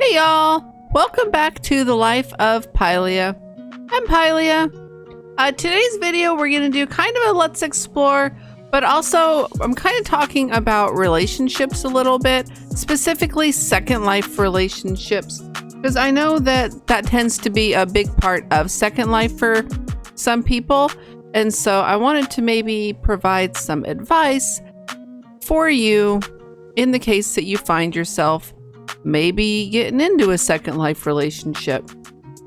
Hey y'all, welcome back to the life of Pylia. I'm Pylia. Today's video we're going to do kind of a let's explore, but also I'm kind of talking about relationships a little bit, specifically Second Life relationships, because I know that that tends to be a big part of Second Life for some people, and so I wanted to maybe provide some advice for you in the case that you find yourself maybe getting into a Second Life relationship.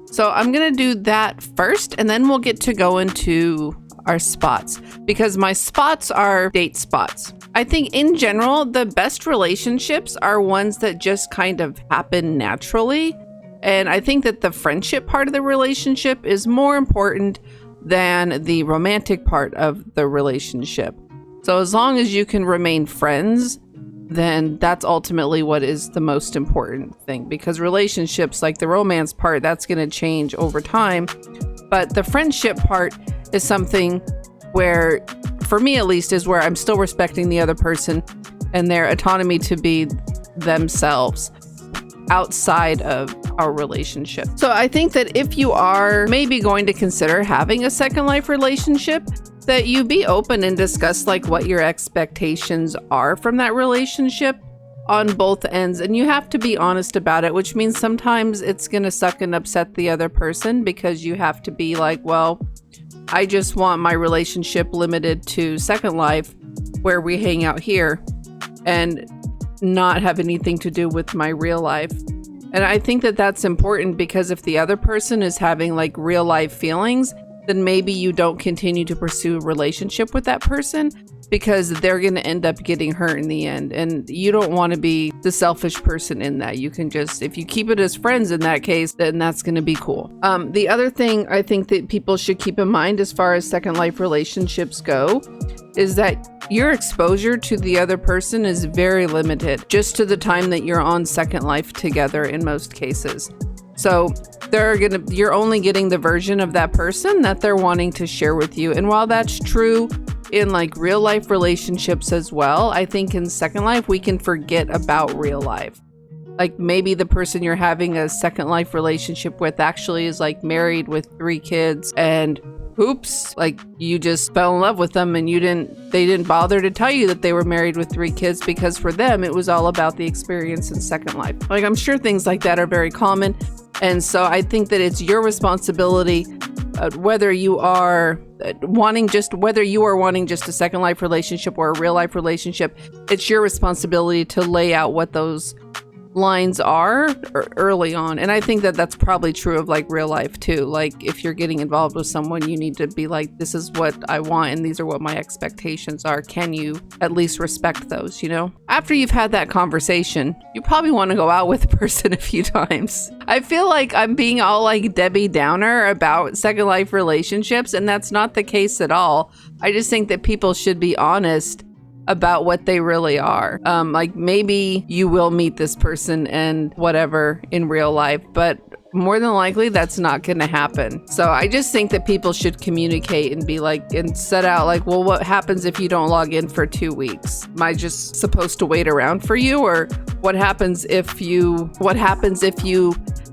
So I'm gonna do that first, and then we'll get to go into our spots, because my spots are date spots. I think in general, the best relationships are ones that just kind of happen naturally. And I think that the friendship part of the relationship is more important than the romantic part of the relationship. So as long as you can remain friends, then that's ultimately what is the most important thing, because relationships, like the romance part, that's going to change over time. But the friendship part is something where, for me at least, is where I'm still respecting the other person and their autonomy to be themselves outside of our relationship. So I think that if you are maybe going to consider having a Second Life relationship, that you be open and discuss like what your expectations are from that relationship on both ends. And you have to be honest about it, which means sometimes it's going to suck and upset the other person, because you have to be like, well, I just want my relationship limited to Second Life where we hang out here and not have anything to do with my real life. And I think that that's important, because if the other person is having like real life feelings, then maybe you don't continue to pursue a relationship with that person, because they're going to end up getting hurt in the end. And you don't want to be the selfish person in that. You can just, if you keep it as friends in that case, then that's going to be cool. The other thing I think that people should keep in mind as far as Second Life relationships go is that your exposure to the other person is very limited, just to the time that you're on Second Life together in most cases. So you're only getting the version of that person that they're wanting to share with you. And while that's true in like real life relationships as well, I think in Second Life we can forget about real life. Like maybe the person you're having a Second Life relationship with actually is like married with 3 kids, and oops, like you just fell in love with them and they didn't bother to tell you that they were married with 3 kids, because for them it was all about the experience in Second Life. Like I'm sure things like that are very common. And so I think that it's your responsibility, whether you are wanting just a Second Life relationship or a real life relationship, it's your responsibility to lay out what those lines are early on. And I think that that's probably true of like real life too. Like if you're getting involved with someone, you need to be like, this is what I want and these are what my expectations are. Can you at least respect those, you know? After you've had that conversation, you probably want to go out with the person a few times. I feel like I'm being all like Debbie Downer about Second Life relationships, and that's not the case at all. I just think that people should be honest about what they really are. Like maybe you will meet this person and whatever in real life, but more than likely that's not going to happen. So I just think that people should communicate and be like, and set out like, well, what happens if you don't log in for 2 weeks? Am I just supposed to wait around for you? Or what happens if you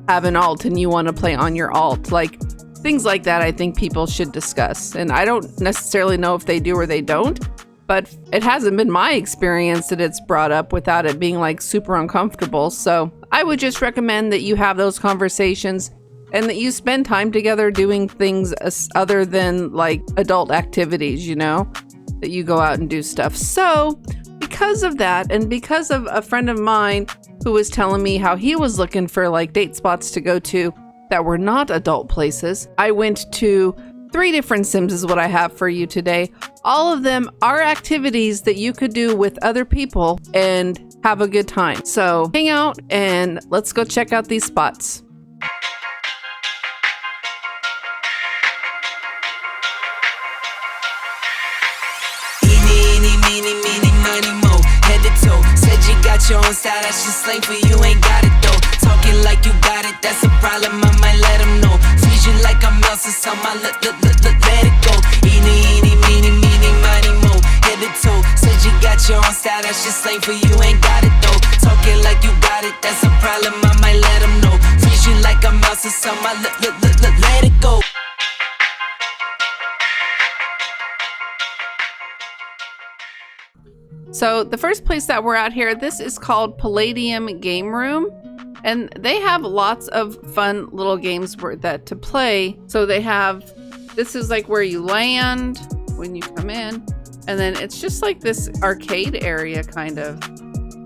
have an alt and you want to play on your alt? Like things like that I think people should discuss. And I don't necessarily know if they do or they don't, but it hasn't been my experience that it's brought up without it being like super uncomfortable. So I would just recommend that you have those conversations and that you spend time together doing things other than like adult activities, you know, that you go out and do stuff. So because of that, and because of a friend of mine who was telling me how he was looking for like date spots to go to that were not adult places, I went to 3 different Sims is what I have for you today. All of them are activities that you could do with other people and have a good time. So hang out and let's go check out these spots. Eeny, meeny, money, mo, head to toe. Said you got your own style, that's just slang for you, ain't got it though. Talking like you got it, that's a problem, I might let them know. Squeeze you like I'm Elsa's on my let it go. Eeny, meeny, money, mo, head to toe. Said you got your own style, that's just slang for you, ain't got it though. Talking like you got it, that's a problem, I might let my let it go. So the first place that we're at here, this is called Palladium Game Room. And they have lots of fun little games that to play. So they have, this is like where you land when you come in. And then it's just like this arcade area kind of.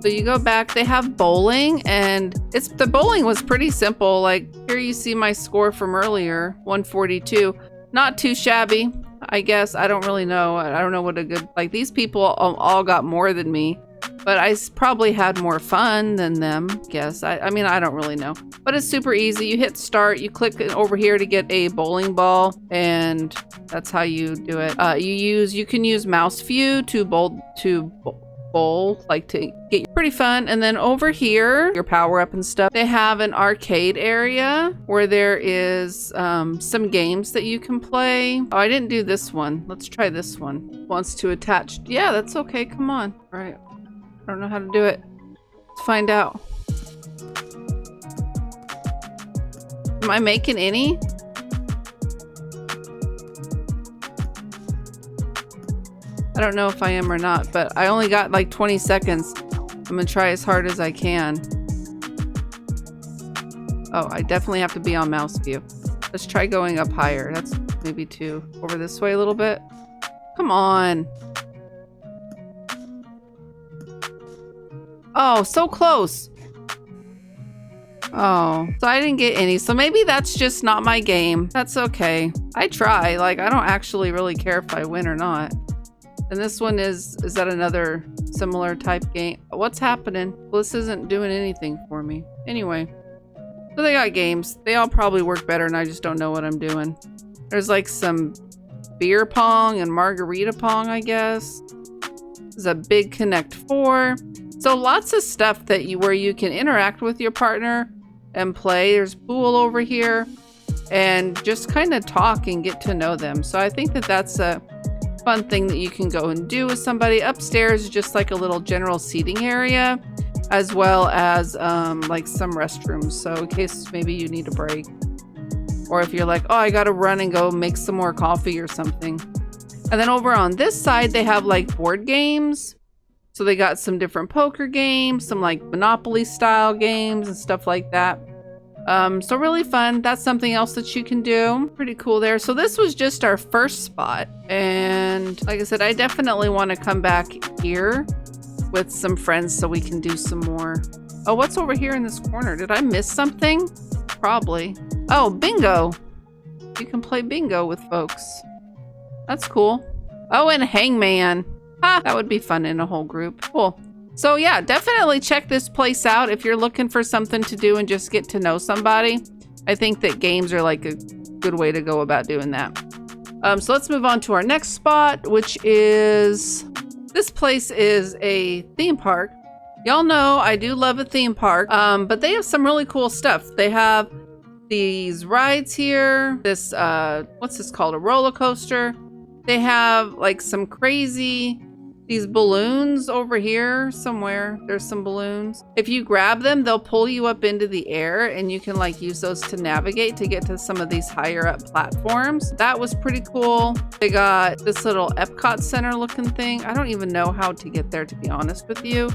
So you go back, they have bowling, and the bowling was pretty simple. Like here you see my score from earlier, 142. Not too shabby, I guess. I don't really know. I don't know what a good, like these people all got more than me, but I probably had more fun than them, guess. I mean, I don't really know, but it's super easy. You hit start, you click over here to get a bowling ball, and that's how you do it. You can use mouse view to bowl, like to get pretty fun. And then over here, your power up and stuff, they have an arcade area where there is some games that you can play. Oh, I didn't do this one. Let's try this one. Wants to attach. Yeah, that's okay. Come on. All right. I don't know how to do it. Let's find out. Am I making any? I don't know if I am or not, but I only got like 20 seconds. I'm gonna try as hard as I can. Oh, I definitely have to be on mouse view. Let's try going up higher. That's maybe too over this way a little bit. Come on. Oh, so close. Oh, so I didn't get any. So maybe that's just not my game. That's okay. I try. Like, I don't actually really care if I win or not. And this one is that another similar type game? What's happening? Well, this isn't doing anything for me. Anyway, so they got games. They all probably work better and I just don't know what I'm doing. There's like some beer pong and margarita pong, I guess. There's a big Connect 4. So lots of stuff where you can interact with your partner and play. There's pool over here and just kind of talk and get to know them. So I think that's a fun thing that you can go and do with somebody. Upstairs is just like a little general seating area, as well as like some restrooms, so in case maybe you need a break, or if you're like, oh, I gotta run and go make some more coffee or something. And then over on this side they have like board games, so they got some different poker games, some like Monopoly style games and stuff like that. So really fun. That's something else that you can do. Pretty cool there. So this was just our first spot. And like I said, I definitely want to come back here with some friends so we can do some more. Oh, what's over here in this corner? Did I miss something? Probably. Oh, bingo. You can play bingo with folks. That's cool. Oh, and hangman. Ha, that would be fun in a whole group. Cool. So yeah, definitely check this place out if you're looking for something to do and just get to know somebody. I think that games are like a good way to go about doing that. So let's move on to our next spot, which is, this place is a theme park. Y'all know I do love a theme park, but they have some really cool stuff. They have these rides here, this, what's this called? A roller coaster. They have like some crazy, these balloons over here somewhere. There's some balloons. If you grab them, they'll pull you up into the air and you can like use those to navigate to get to some of these higher up platforms. That was pretty cool. They got this little Epcot Center looking thing. I don't even know how to get there, to be honest with you,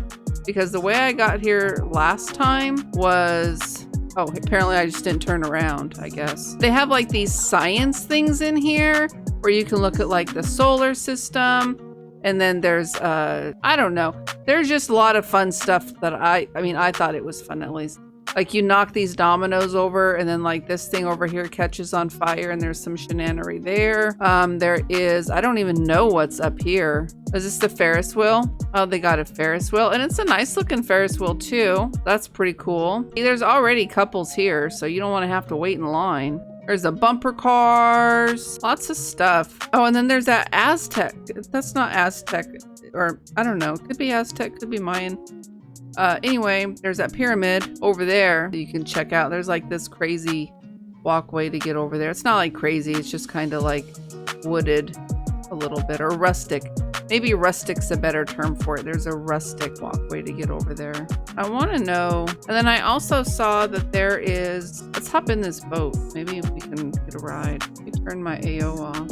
because the way I got here last time was, oh, apparently I just didn't turn around, I guess. They have like these science things in here where you can look at like the solar system. And then there's, I don't know. There's just a lot of fun stuff that I mean, I thought it was fun at least. Like you knock these dominoes over and then like this thing over here catches on fire and there's some shenanery there. There is, I don't even know what's up here. Is this the Ferris wheel? Oh, they got a Ferris wheel and it's a nice looking Ferris wheel too. That's pretty cool. There's already couples here, so you don't want to have to wait in line. There's a bumper cars, lots of stuff. Oh, and then there's that Aztec. That's not Aztec, or I don't know. Could be Aztec, could be Mayan. Anyway, there's that pyramid over there that you can check out. There's like this crazy walkway to get over there. It's not like crazy. It's just kind of like wooded a little bit, or rustic. Maybe rustic's a better term for it. There's a rustic walkway to get over there. I want to know. And then I also saw that there is, let's hop in this boat. Maybe we can get a ride. Let me turn my AO off.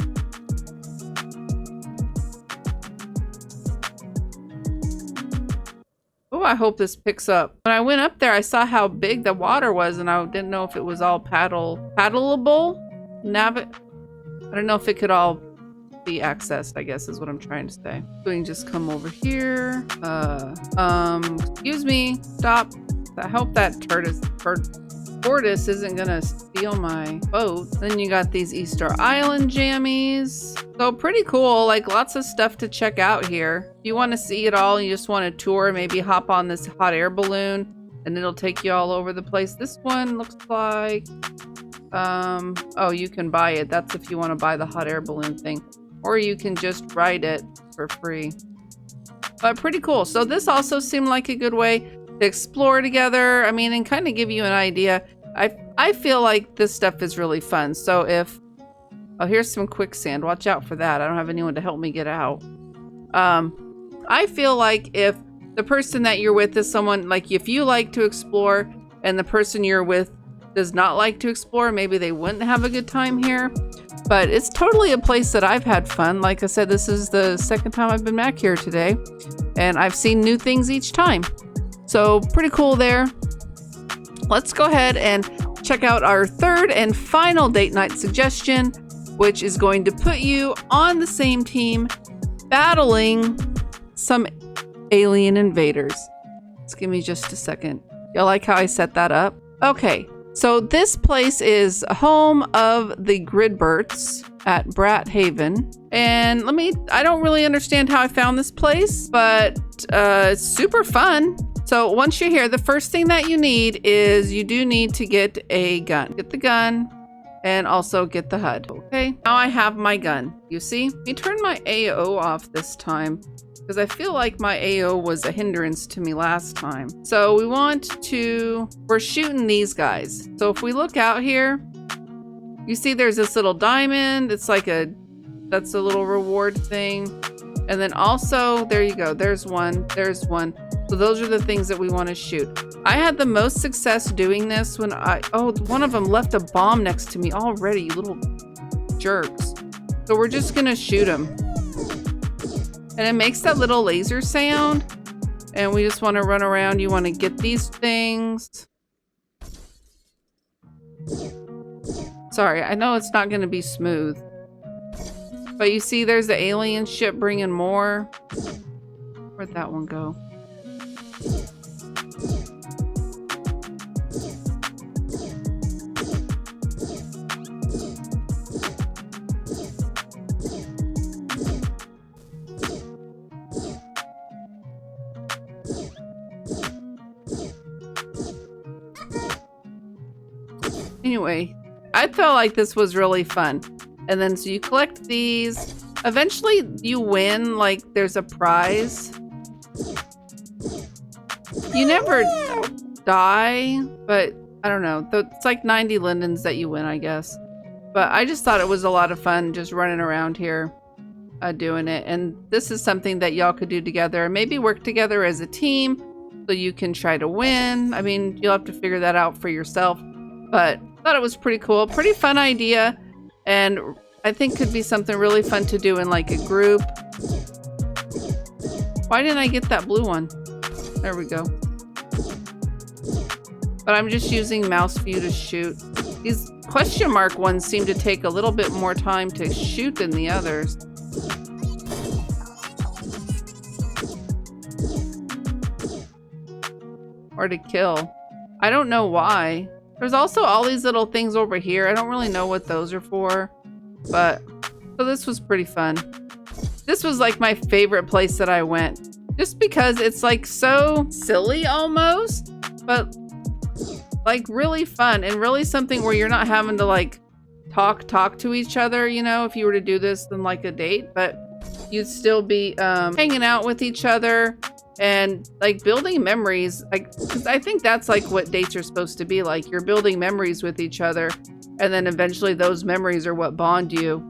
Oh, I hope this picks up. When I went up there, I saw how big the water was, and I didn't know if it was all paddleable. I don't know if it could all be accessed, I guess is what I'm trying to say. We can just come over here. Excuse me, stop. I hope that tortoise isn't gonna steal my boat. Then you got these Easter Island jammies. So pretty cool, like lots of stuff to check out here. If you want to see it all, you just want to tour, maybe hop on this hot air balloon and it'll take you all over the place. This one looks like, oh, you can buy it. That's if you want to buy the hot air balloon thing. Or you can just ride it for free. But pretty cool. So this also seemed like a good way to explore together. I mean, and kind of give you an idea. I feel like this stuff is really fun. So if, oh, here's some quicksand. Watch out for that. I don't have anyone to help me get out. I feel like if the person that you're with is someone, like if you like to explore and the person you're with does not like to explore, maybe they wouldn't have a good time here. But it's totally a place that I've had fun. Like I said, this is the second time I've been back here today, and I've seen new things each time. So pretty cool there. Let's go ahead and check out our third and final date night suggestion, which is going to put you on the same team battling some alien invaders. Just give me just a second. Y'all like how I set that up? Okay. So this place is home of the Gridberts at Brat Haven. And I don't really understand how I found this place, but it's super fun. So once you're here, the first thing that you need is you do need to get a gun. Get the gun and also get the HUD. Okay, now I have my gun. You see? Let me turn my AO off this time, because I feel like my AO was a hindrance to me last time. So we're shooting these guys. So if we look out here, you see there's this little diamond. It's like that's a little reward thing. And then also, there you go. There's one. So those are the things that we want to shoot. I had the most success doing this when one of them left a bomb next to me already, you little jerks. So we're just gonna shoot them. And it makes that little laser sound. And we just want to run around. You want to get these things. Sorry, I know it's not going to be smooth. But you see there's the alien ship bringing more. Where'd that one go? Anyway, I felt like this was really fun. And then so you collect these. Eventually you win, like there's a prize. You never die, but I don't know. It's like 90 lindens that you win, I guess. But I just thought it was a lot of fun just running around here doing it. And this is something that y'all could do together and maybe work together as a team so you can try to win. I mean, you'll have to figure that out for yourself. But I thought it was pretty cool. Pretty fun idea. And I think could be something really fun to do in like a group. Why didn't I get that blue one? There we go. But I'm just using mouse view to shoot. These question mark ones seem to take a little bit more time to shoot than the others. Or to kill. I don't know why. There's also all these little things over here. I don't really know what those are for. But, so this was pretty fun. This was like my favorite place that I went. Just because it's like so silly almost. But like really fun. And really something where you're not having to like talk to each other, you know, if you were to do this than like a date. But you'd still be hanging out with each other. And like building memories, like, 'cause I think that's like what dates are supposed to be like. You're building memories with each other, and then eventually those memories are what bond you.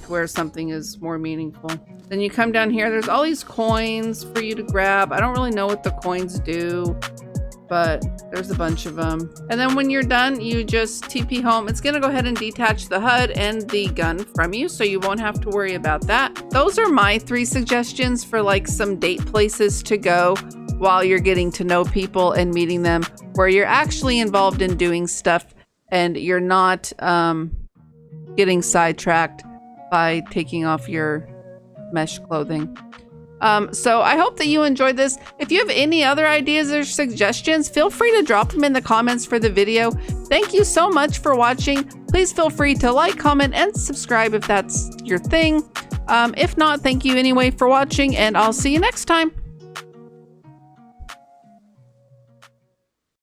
where something is more meaningful. Then you come down here, there's all these coins for you to grab. I don't really know what the coins do, but there's a bunch of them. And then when you're done, you just TP home. It's gonna go ahead and detach the HUD and the gun from you, so you won't have to worry about that. Those are my 3 suggestions for like some date places to go while you're getting to know people and meeting them, where you're actually involved in doing stuff and you're not getting sidetracked by taking off your mesh clothing. So I hope that you enjoyed this. If you have any other ideas or suggestions, feel free to drop them in the comments for the video. Thank you so much for watching. Please feel free to like, comment, and subscribe if that's your thing. If not, thank you anyway for watching, and I'll see you next time.